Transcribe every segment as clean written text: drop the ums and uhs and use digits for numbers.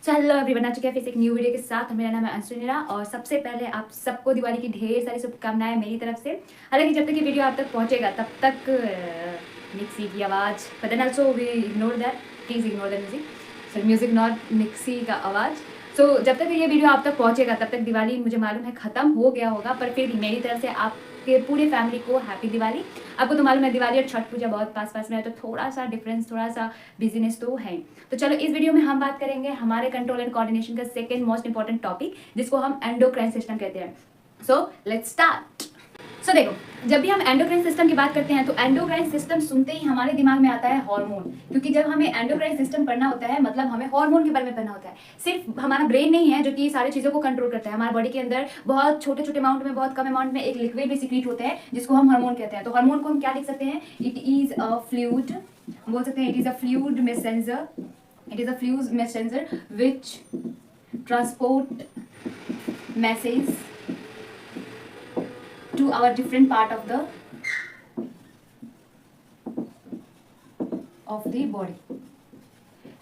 Hello everyone, आ चुके हैं फिर से एक न्यू वीडियो के साथ। मेरा नाम है अंशु नीरा और सबसे पहले आप सबको दिवाली की ढेर सारी शुभकामनाएं मेरी तरफ से। हालांकि जब तक ये वीडियो आप तक पहुंचेगा तब तक मिक्सी की आवाज़, but then also we ignore that, please ignore the music, so music not mixie का आवाज़। सो जब तक ये वीडियो आप तक पहुंचेगा तब तक दिवाली मुझे मालूम है ख़त्म हो गया होगा, पर फिर भी मेरी तरफ से आपके पूरे फैमिली को हैप्पी दिवाली। आपको तो मालूम है दिवाली और छठ पूजा बहुत पास पास में है, तो थोड़ा सा डिफरेंस, थोड़ा सा बिजीनेस तो है। तो चलो इस वीडियो में हम बात करेंगे हमारे कंट्रोल एंड कोऑर्डिनेशन का सेकंड मोस्ट इंपॉर्टेंट टॉपिक, जिसको हम एंडोक्राइन सिस्टम कहते हैं। So let's start. सो देखो, जब भी हम एंडोक्राइन सिस्टम की बात करते हैं तो एंडोक्राइन सिस्टम सुनते ही हमारे दिमाग में आता है हार्मोन, क्योंकि जब हमें एंडोक्राइन सिस्टम पढ़ना होता है मतलब हमें हार्मोन के बारे में पढ़ना होता है। सिर्फ हमारा ब्रेन नहीं है जो कि सारी चीज़ों को कंट्रोल करता है, हमारे बॉडी के अंदर बहुत छोटे छोटे अमाउंट में, बहुत कम अमाउंट में एक लिक्विड भी सिक्रीट होते हैं जिसको हम हार्मोन कहते हैं। तो हार्मोन को हम क्या लिख सकते हैं? इट इज अ फ्लूइड, बोल सकते हैं it is a fluid messenger, it is a fluid messenger which transport message to our different part of the body.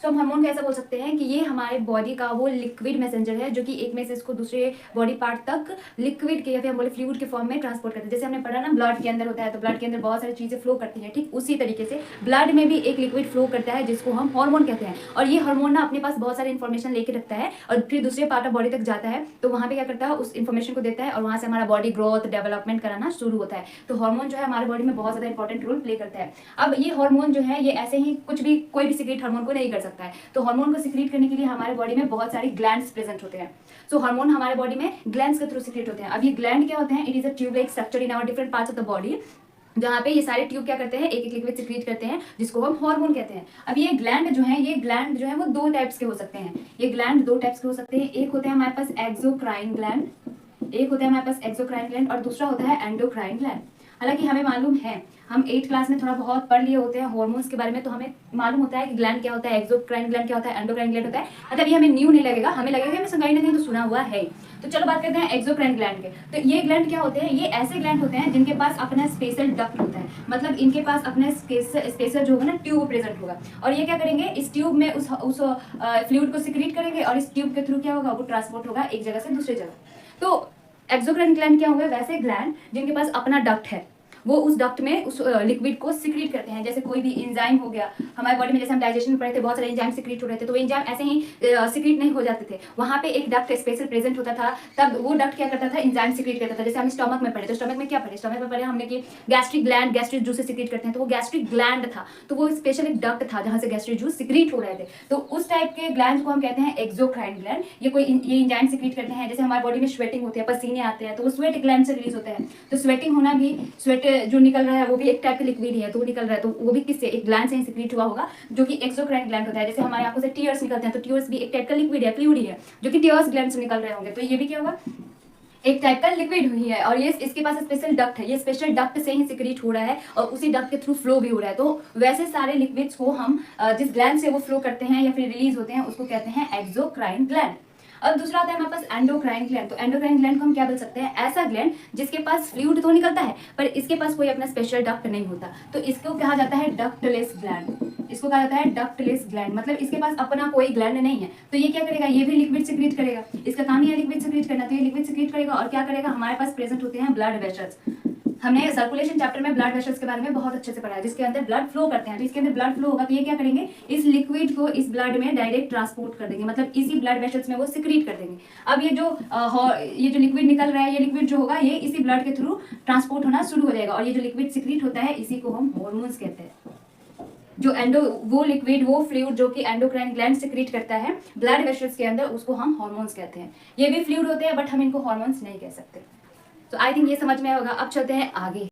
तो हम हार्मोन को ऐसा बोल सकते हैं कि ये हमारे बॉडी का वो लिक्विड मैसेंजर है जो कि एक में से इसको दूसरे बॉडी पार्ट तक लिक्विड के या फिर हम बोले फ्लूइड के फॉर्म में ट्रांसपोर्ट करते हैं। जैसे हमने पढ़ा ना, ब्लड के अंदर होता है तो ब्लड के अंदर बहुत सारी चीज़ें फ्लो करती हैं, ठीक उसी तरीके से ब्लड में भी एक लिक्विड फ्लो करता है जिसको हम हार्मोन कहते हैं। और ये हार्मोन ना अपने पास बहुत सारी इन्फॉर्मेशन लेके रखता है और फिर दूसरे पार्ट ऑफ बॉडी तक जाता है, तो वहाँ पे क्या करता है, उस इन्फॉर्मेशन को देता है और वहाँ से हमारा बॉडी ग्रोथ डेवलपमेंट कराना शुरू होता है। तो हार्मोन जो है हमारे बॉडी में बहुत ज़्यादा इंपॉर्टेंट रोल प्ले करता है। अब ये हार्मोन जो है ये ऐसे ही कुछ भी कोई भी सिक्रेट हार्मोन को नहीं कर सकता है, तो हार्मोन को सिक्रीट करने के लिए हमारे बॉडी में बहुत सारी ग्लैंड्स प्रेजेंट होते हैं। सो हार्मोन हमारे बॉडी में ग्लैंड्स के थ्रू सिक्रीट होते हैं। अब ये ग्लैंड क्या होते हैं? It is a tube like structure in our different parts of the body, जहाँ पे ये सारे ट्यूब क्या करते हैं, एक एक लिक्विड सिक्रीट करते हैं जिसको हम हार्मोन कहते हैं। अब ये ग्लैंड जो है वो दो टाइप्स के हो सकते हैं। ये ग्लैंड दो टाइप्स के हो सकते हैं। एक होता है हमारे पास एक्सोक्राइन ग्लैंड, और दूसरा होता है एंडोक्राइन ग्लैंड। हालांकि हमें मालूम है, हम 8th क्लास में थोड़ा बहुत पढ़ लिए होते हैं हार्मोन्स के बारे में, तो हमें मालूम होता है कि ग्लैंड क्या होता है, एक्सोक्राइन ग्लैंड क्या होता है, एंडोक्राइन ग्लैंड होता है। मतलब ये हमें न्यू नहीं लगेगा, हमें लगेगा हमें कहीं ना कहीं तो सुना हुआ है। तो चलो बात करते हैं एक्सोक्राइन ग्लैंड के। तो ये ग्लैंड क्या होते हैं? ये ऐसे ग्लैंड होते हैं जिनके पास अपना स्पेशल डक्ट होता है, मतलब इनके पास अपना स्पेशल जो होगा ना ट्यूब प्रेजेंट होगा, और ये क्या करेंगे, इस ट्यूब में उस फ्लूइड को सिक्रीट करेंगे और इस ट्यूब के थ्रू क्या होगा, वो ट्रांसपोर्ट होगा एक जगह से दूसरी जगह। तो एक्सोक्राइन ग्लैंड क्या होंगे? वैसे ग्लैंड जिनके पास अपना डक्ट है, वो उस डक्ट में उस लिक्विड को सिक्रीट करते हैं। जैसे कोई भी एंजाइम हो गया हमारे बॉडी में, जैसे हम डाइजेशन में पढ़े थे बहुत सारे एंजाइम सिक्रीट हो रहे थे, तो एंजाइम ऐसे ही सिक्रीट नहीं हो जाते थे, वहाँ पे एक डक्ट स्पेशल प्रेजेंट होता था, तब वो डक्ट क्या करता था, एंजाइम सिक्रीट करता था। जैसे हम स्टमक में पढ़े, तो स्टमक में क्या पढ़े, स्टमक में पढ़े हमने कि gastric gland gastric juice secrete करते हैं, तो वो गैस्ट्रिक ग्लैंड था, तो वो स्पेशल एक डक्ट था जहाँ से गैस्ट्रिक जूस सिक्रीट हो रहे थे। तो उस टाइप के ग्लैंड को हम कहते हैं एक्सोक्राइन ग्लैंड। ये एंजाइम सिक्रीट करते हैं। जैसे हमारे बॉडी में स्वेटिंग होती है, पसीने आते हैं, तो वो स्वेट ग्लैंड से रिलीज होते हैं। तो स्वेटिंग होना भी, स्वेट जो निकल रहा है वो भी एक टाइप का लिक्विड है, तो वो निकल रहा है, तो वो भी किससे, एक ग्लैंड से ही सिक्रीट हुआ होगा जो कि एक्सोक्राइन ग्लैंड होता है। जैसे हमारे आंखों से टीयर्स निकलते हैं, तो टीयर्स भी एक टाइप का लिक्विड है, फ्लूइड है, जो कि टीयर्स ग्लैंड से निकल रहे होंगे, तो ये भी क्या होगा, एक टाइप का लिक्विड हुई है। और ये इसके पास स्पेशल डक्ट है, ये स्पेशल डक्ट से ही सिक्रीट हो रहा है और उसी डक्ट के थ्रू फ्लो भी हो रहा है। तो वैसे सारे लिक्विड्स को हम जिस ग्लैंड से वो फ्लो करते हैं या फिर रिलीज होते हैं उसको कहते हैं एक्सोक्राइन ग्लैंड। अब दूसरा आता है हमारे पास एंडोक्राइन ग्लैंड। तो एंडोक्राइन ग्लैंड को हम क्या बोल सकते हैं? ऐसा ग्लैंड जिसके पास फ्लूइड तो निकलता है पर इसके पास कोई अपना स्पेशल डक्ट नहीं होता, तो इसको कहा जाता है डक्टलेस ग्लैंड। इसको कहा जाता है डक्टलेस ग्लैंड, मतलब इसके पास अपना कोई ग्लैंड नहीं है। तो ये क्या करेगा, ये भी लिक्विड सिक्रीट करेगा, इसका काम ही है लिक्विड सिक्रीट करना, तो ये लिक्विड सिक्रीट करेगा और क्या करेगा, हमारे पास प्रेजेंट होते हैं ब्लड वेसल्स। हमने सर्कुलेशन चैप्टर में ब्लड वेसल्स के बारे में बहुत अच्छे से पढ़ा है, जिसके अंदर ब्लड फ्लो करते हैं। तो इसके अंदर ब्लड फ्लो होगा तो ये क्या करेंगे, इस लिक्विड को इस ब्लड में डायरेक्ट ट्रांसपोर्ट कर देंगे, मतलब इसी ब्लड वेसल्स में वो सिक्रीट कर देंगे। अब ये जो लिक्विड निकल रहा है, ये लिक्विड जो होगा ये इसी ब्लड के थ्रू ट्रांसपोर्ट होना शुरू हो जाएगा, और ये जो लिक्विड सिक्रीट होता है इसी को हम हार्मोन्स कहते हैं। जो वो लिक्विड, वो फ्लूइड जो कि एंडोक्राइन ग्लैंड सिक्रीट करता है ब्लड वेसल्स के अंदर, उसको हम हार्मोन्स कहते हैं। ये भी फ्लूइड होते हैं बट हम इनको हार्मोन्स नहीं कह सकते। तो आई थिंक ये समझ में होगा। अब चलते हैं आगे।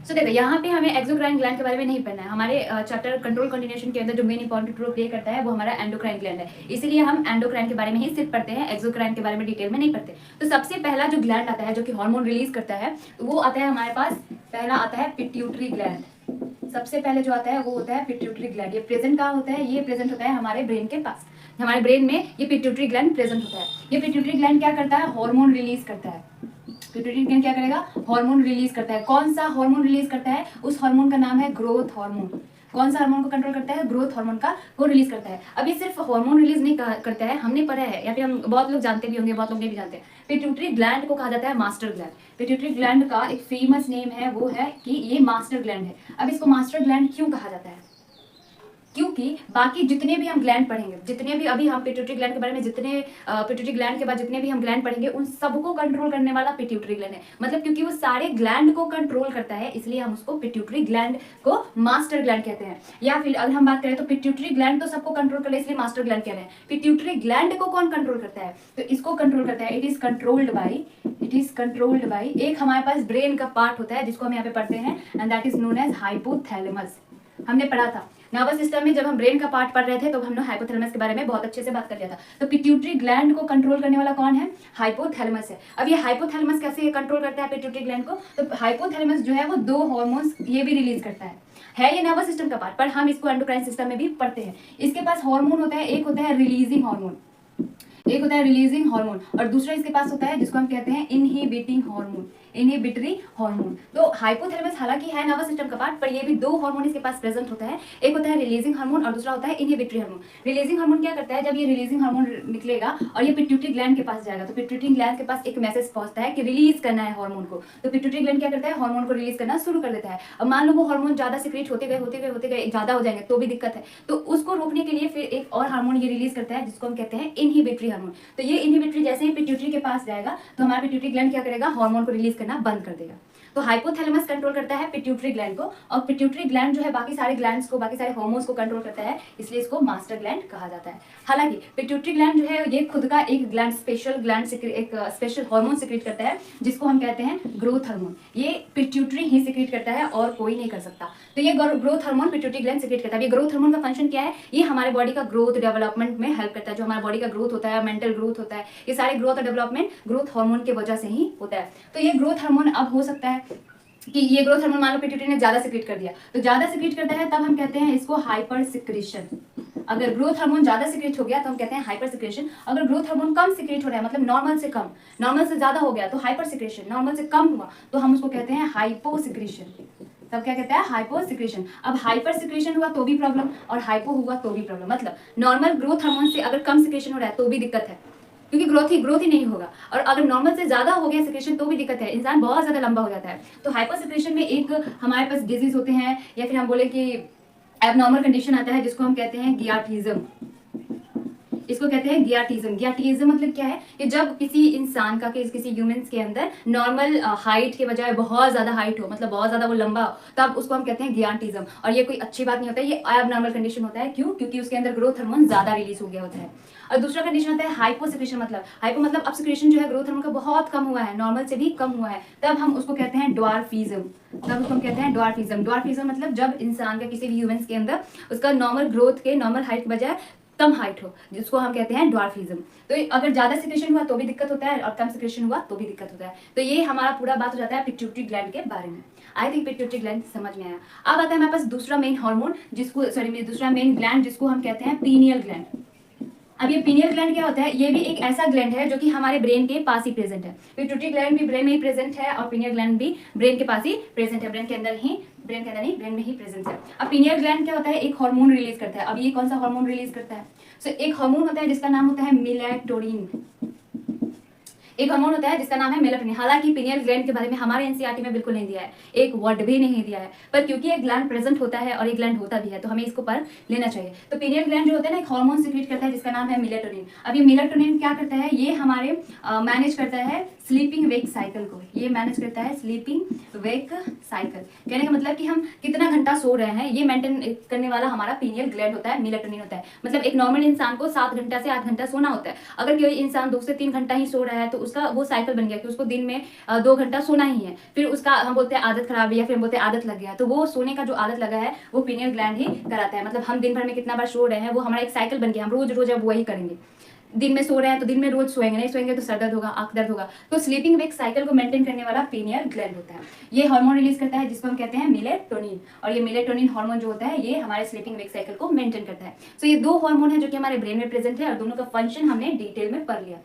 सो देखो, यहाँ पे हमें एक्सोक्राइन ग्लैंड के बारे में नहीं पढ़ना है। हमारे चैप्टर कंट्रोल कोऑर्डिनेशन के अंदर जो मेन इंपॉर्टेंट रोल प्ले करता है वो हमारा एंडोक्राइन ग्लैंड है, इसीलिए हम एंडोक्राइन के बारे में ही सिर्फ पढ़ते हैं, एक्सोक्राइन के बारे में डिटेल में नहीं पढ़ते। तो सबसे पहला जो ग्लैंड आता है जो कि हार्मोन रिलीज करता है वो आता है हमारे पास, पहला आता है पिट्यूटरी ग्लैंड। सबसे पहले जो आता है वो होता है पिट्यूटरी ग्लैंड। ये प्रेजेंट कहाँ होता है? ये प्रेजेंट होता है हमारे ब्रेन के पास, हमारे ब्रेन में ये पिट्यूटरी ग्लैंड प्रेजेंट होता है। ये पिट्यूटरी ग्लैंड क्या करता है? हार्मोन रिलीज करता है। पिट्यूटरी ग्लैंड क्या करेगा? हार्मोन रिलीज करता है। कौन सा हार्मोन रिलीज करता है? उस हार्मोन का नाम है ग्रोथ हार्मोन। कौन सा हार्मोन को कंट्रोल करता है? ग्रोथ हार्मोन का को रिलीज करता है। अब ये सिर्फ हार्मोन रिलीज नहीं करता है, हमने पढ़ा है या फिर हम बहुत लोग जानते भी होंगे, बहुत लोग नहीं भी जानते हैं। पिट्यूटरी ग्लैंड को कहा जाता है मास्टर ग्लैंड। पिट्यूटरी ग्लैंड का एक फेमस नेम है, वो है कि ये मास्टर ग्लैंड है। अब इसको मास्टर ग्लैंड क्यों कहा जाता है? क्योंकि बाकी जितने भी हम ग्लैंड पढ़ेंगे, जितने भी अभी हम पिट्यूटरी ग्लैंड के बारे में जितने पिट्यूटरी ग्लैंड के बाद जितने भी हम ग्लैंड पढ़ेंगे, उन सबको कंट्रोल करने वाला पिट्यूटरी ग्लैंड है। मतलब क्योंकि वो सारे ग्लैंड को कंट्रोल करता है, इसलिए हम उसको पिट्यूटरी ग्लैंड को मास्टर ग्लैंड कहते हैं। या फिर अगर हम बात करें तो पिट्यूटरी ग्लैंड तो सबको कंट्रोल कर, इसलिए मास्टर ग्लैंड कह रहे हैं। पिट्यूटरी ग्लैंड को कौन कंट्रोल करता है? तो इसको कंट्रोल करता है, इट इज कंट्रोल्ड बाई एक हमारे पास ब्रेन का पार्ट होता है जिसको हम यहाँ पे पढ़ते हैं, and that is known as hypothalamus. हमने पढ़ा था नर्वस सिस्टम में, जब हम ब्रेन का पार्ट पढ़ रहे थे तो हमने हाइपोथैलेमस के बारे में बहुत अच्छे से बात कर लिया था। तो पिट्यूटरी ग्लैंड को कंट्रोल करने वाला कौन है? हाइपोथैलेमस है। अब ये हाइपोथैलेमस कैसे कंट्रोल करता है पिट्यूटरी ग्लैंड को? तो हाइपोथैलेमस जो है वो 2 हार्मोन्स ये भी रिलीज करता है ये नर्वस सिस्टम का पार्ट, पर हम इसको एंडोक्राइन सिस्टम में भी पढ़ते हैं। इसके पास हार्मोन होता है, एक होता है रिलीजिंग हार्मोन, और दूसरा इसके पास होता है जिसको हम कहते हैं इनहिबिटरी हार्मोन। तो हाइपोथैलेमस हालांकि है नर्वस सिस्टम का पार्ट, पर ये भी 2 हार्मोन इसके पास प्रेजेंट होता है, एक होता है रिलीजिंग हार्मोन और दूसरा होता है इनहिबिटरी हार्मोन। रिलीजिंग हार्मोन क्या करता है? जब ये रिलीजिंग हार्मोन निकलेगा और ये पिट्यूटरी ग्लैंड के पास जाएगा, तो पिट्यूटरी ग्लैंड के पास एक मैसेज पहुंचता है कि रिलीज करना है हार्मोन को। तो पिट्यूटरी ग्लैंड क्या करता है? हार्मोन को रिलीज करना शुरू कर देता है। अब मान लो वो हार्मोन ज्यादा सिक्रेट होते गए ज्यादा हो जाएंगे तो भी दिक्कत है, तो उसको रोकने के लिए फिर एक और हार्मोन ये रिलीज करता है जिसको हम कहते हैं इनहिबिटरी हार्मोन। तो ये इनहिबिटरी जैसे ही पिट्यूटरी के पास जाएगा तो हमारा पिट्यूटरी ग्लैंड क्या करेगा? हार्मोन को रिलीज करना बंद कर देगा। तो हाइपोथैलेमस कंट्रोल करता है पिट्यूटरी ग्लैंड को, और पिट्यूटरी ग्लैंड जो है बाकी सारे ग्लैंड्स को, बाकी सारे हार्मोन्स को कंट्रोल करता है, इसलिए इसको मास्टर ग्लैंड कहा जाता है। हालांकि पिट्यूटरी ग्लैंड जो है ये खुद का एक ग्लैंड एक स्पेशल हार्मोन सिक्रेट करता है जिसको हम कहते हैं ग्रोथ हार्मोन। ये पिट्यूटरी ही सिक्रेट करता है और कोई नहीं कर सकता। तो ये growth hormone pituitary gland secrete करता है। ये ग्रोथ हार्मोन का फंक्शन क्या है? ये हमारे बॉडी का ग्रोथ डेवलपमेंट में हेल्प करता है। जो हमारा बॉडी का ग्रोथ होता है, मेंटल ग्रोथ होता है, ये सारे ग्रोथ और डेवलपमेंट ग्रोथ हार्मोन की वजह से ही होता है। तो ये ग्रोथ हार्मोन अब हो सकता है कि ये ग्रोथ हार्मोन मान लो पिट्यूटरी ने ज्यादा सिक्रेट कर दिया, तो ज्यादा सिक्रेट करता है तब हम कहते हैं इसको हाइपर सिक्रेशन। अगर ग्रोथ हार्मोन ज्यादा सिक्रेट हो गया तो हम कहते हैं हाइपर सिक्रेशन। अगर ग्रोथ हार्मोन कम सिक्रेट हो रहा है, मतलब नॉर्मल से कम, नॉर्मल से ज्यादा हो गया तो हाइपर सिक्रेशन, नॉर्मल से कम हुआ तो हम उसको कहते हैं हाइपो सिक्रेशन। तब क्या कहते हैं? Hypo secretion. अब हाइपर सिक्रेशन हुआ तो भी प्रॉब्लम और हाइपो हुआ तो भी प्रॉब्लम। मतलब नॉर्मल ग्रोथ हार्मोन से अगर कम सिक्रेशन हो रहा है तो भी दिक्कत है, क्योंकि ग्रोथ ही नहीं होगा, और अगर नॉर्मल से ज्यादा हो गया सिक्रेशन तो भी दिक्कत है, इंसान बहुत ज्यादा लंबा हो जाता है। तो हाइपर सिक्रेशन में एक हमारे पास डिजीज होते हैं, या फिर हम बोले कि एबनॉर्मल कंडीशन आता है जिसको हम कहते हैं गियाटिज्म। इसको कहते हैं गियाटिज्म। गियाटिज्म मतलब क्या है? कि जब किसी इंसान का, किसी ह्यूमंस के अंदर नॉर्मल हाइट के बजाय बहुत ज्यादा हाइट हो, मतलब बहुत ज्यादा वो लंबा हो, तब उसको हम कहते हैं गियाटिज्म। और ये कोई अच्छी बात नहीं होता है, ये एबनॉर्मल कंडीशन होता है। क्यों? क्योंकि उसके अंदर ग्रोथ हार्मोन ज्यादा रिलीज हो गया होता है। और दूसरा कंडीशन होता है हाइपो सिक्रेशन। मतलब हाइपो मतलब अब सिक्रेशन जो है ग्रोथ हार्मोन का बहुत कम हुआ है, नॉर्मल से भी कम हुआ है, तब हम उसको कहते हैं ड्वार्फिज्म। ड्वार्फिज्म मतलब जब इंसान का, किसी भी ह्यूमंस के अंदर उसका नॉर्मल ग्रोथ के, नॉर्मल हाइट के बजाय कम हाइट हो, जिसको हम कहते हैं ड्वार्फिज्म। तो अगर ज्यादा सिक्रेशन हुआ तो भी दिक्कत होता है और कम सिक्रेशन हुआ तो भी दिक्कत होता है। तो ये हमारा पूरा बात हो जाता है पिट्यूटरी ग्लैंड के बारे में। आई थिंक पिट्यूटरी ग्लैंड समझ में आया। अब आता है हमारे पास दूसरा मेन हार्मोन दूसरा मेन ग्लैंड जिसको हम कहते हैं पीनियल ग्लैंड। अब ये पीनियल ग्लैंड क्या होता है? ये भी एक ऐसा ग्लैंड है जो कि हमारे ब्रेन के पास ही प्रेजेंट है। पिट्यूटरी ग्लैंड भी ब्रेन में ही प्रेजेंट है और पीनियल ग्लैंड भी ब्रेन के पास ही प्रेजेंट है, ब्रेन के अंदर नहीं, ब्रेन में ही प्रेजेंट है। अब पीनियल ग्लैंड क्या होता है? एक हार्मोन रिलीज करता है। अब ये कौन सा हार्मोन रिलीज करता है? एक हार्मोन होता है जिसका नाम होता है मेलेटोनिन। एक हार्मोन होता है जिसका नाम है मेलेटोनिन। हालांकि पीनियल ग्लैंड के बारे में हमारे एनसीईआरटी में बिल्कुल नहीं दिया है, एक वर्ड भी नहीं दिया है, पर क्योंकि एक ग्लैंड प्रेजेंट होता है और एक ग्लैंड होता भी है तो हमें इसको पर लेना चाहिए। तो पीनियल ग्लैंड जो होता है ना, एक हार्मोन सिक्रेट करता है जिसका नाम है मेलेटोनिन। अब ये मेलेटोनिन क्या करता है? ये हमारे मैनेज करता है स्लीपिंग वेक साइकिल को। ये मैनेज करता है स्लीपिंग वेक साइकिल। कहने का मतलब कि हम कितना घंटा सो रहे हैं, ये मेंटेन करने वाला हमारा पीनियल ग्लैंड होता है, मेलेटोनिन होता है। मतलब एक नॉर्मल इंसान को 7 घंटा से 8 घंटा सोना होता है। अगर कोई इंसान 2 से 3 घंटा ही सो रहा है तो उसका वो साइकिल बन गया कि उसको दिन में 2 घंटा सोना ही है। फिर उसका हम बोलते हैं आदत खराब है, या फिर हम बोलते हैं आदत लग गया। तो वो सोने का जो आदत लगा है वो पीनियल ग्लैंड ही कराता है। मतलब हम दिन भर में कितना बार सो रहे हैं, वो हमारा एक साइकिल बन गया, हम रोज रोज अब वही करेंगे। दिन में सो रहे हैं तो दिन में रोज सोएंगे, नहीं सोएंगे तो सर दर्द होगा, आंख दर्द होगा। तो स्लीपिंग वेक साइकिल को मेंटेन करने वाला पीनियल ग्लैंड होता है। ये हार्मोन रिलीज करता है जिसको हम कहते हैं मेलेटोनिन, और ये मेलेटोनिन हार्मोन जो होता है ये हमारे स्लीपिंग वेक साइकिल को मेंटेन करता है। सो ये 2 हार्मोन है जो कि हमारे ब्रेन में प्रेजेंट है और दोनों का फंक्शन हमने डिटेल में पढ़ लिया।